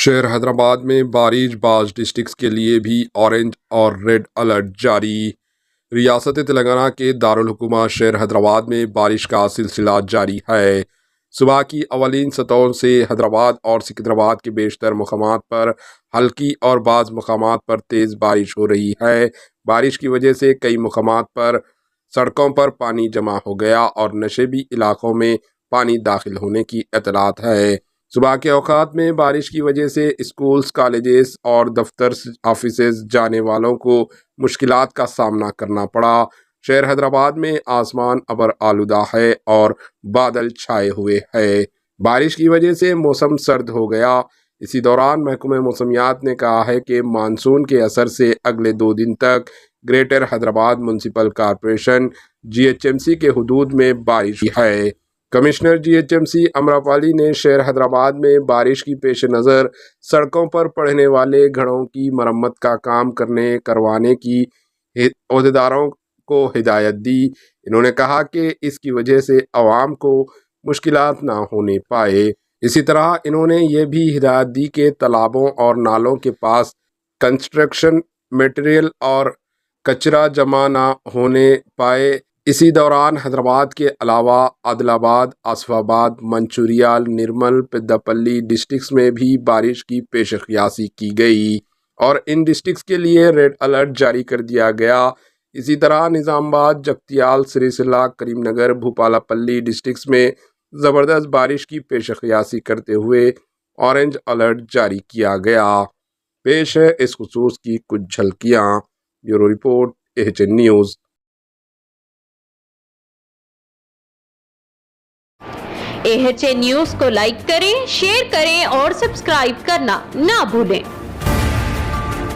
شہر حیدرآباد میں بارش، بعض ڈسٹرکٹس کے لیے بھی اورنج اور ریڈ الرٹ جاری۔ ریاست تلنگانہ کے دارالحکومت شہر حیدرآباد میں بارش کا سلسلہ جاری ہے۔ صبح کی اولین سطحوں سے حیدرآباد اور سکندرآباد کے بیشتر مقامات پر ہلکی اور بعض مقامات پر تیز بارش ہو رہی ہے۔ بارش کی وجہ سے کئی مقامات پر سڑکوں پر پانی جمع ہو گیا اور نشیبی علاقوں میں پانی داخل ہونے کی اطلاعات ہے۔ صبح کے اوقات میں بارش کی وجہ سے اسکولز، کالجز اور دفتر آفیسز جانے والوں کو مشکلات کا سامنا کرنا پڑا۔ شہر حیدرآباد میں آسمان ابر آلودہ ہے اور بادل چھائے ہوئے ہے۔ بارش کی وجہ سے موسم سرد ہو گیا۔ اسی دوران محکمہ موسمیات نے کہا ہے کہ مانسون کے اثر سے اگلے 2 دن تک greater Hyderabad municipal corporation GHMC کے حدود میں بارش ہے۔ کمشنر GHMC امراپالی نے شہر حیدرآباد میں بارش کی پیش نظر سڑکوں پر پڑنے والے گڑھوں کی مرمت کا کام کروانے کی عہدیداروں کو ہدایت دی۔ انہوں نے کہا کہ اس کی وجہ سے عوام کو مشکلات نہ ہونے پائے۔ اسی طرح انہوں نے یہ بھی ہدایت دی کہ تالابوں اور نالوں کے پاس کنسٹرکشن میٹیریل اور کچرا جمع نہ ہونے پائے۔ اسی دوران حیدرآباد کے علاوہ عادل آباد، آصف آباد، منچریال، نرمل، پیداپلی ڈسٹرکٹس میں بھی بارش کی پیش قیاسی کی گئی اور ان ڈسٹرکٹس کے لیے ریڈ الرٹ جاری کر دیا گیا۔ اسی طرح نظام آباد، جگتیال، سری سلا، کریم نگر، بھوپالا پلی ڈسٹرکٹس میں زبردست بارش کی پیش قیاسی کرتے ہوئے اورنج الرٹ جاری کیا گیا۔ پیش ہے اس خصوص کی کچھ جھلکیاں۔ Bureau report AHN news. AHN news کو لائک کریں، شیئر کریں اور سبسکرائب کرنا نہ بھولیں۔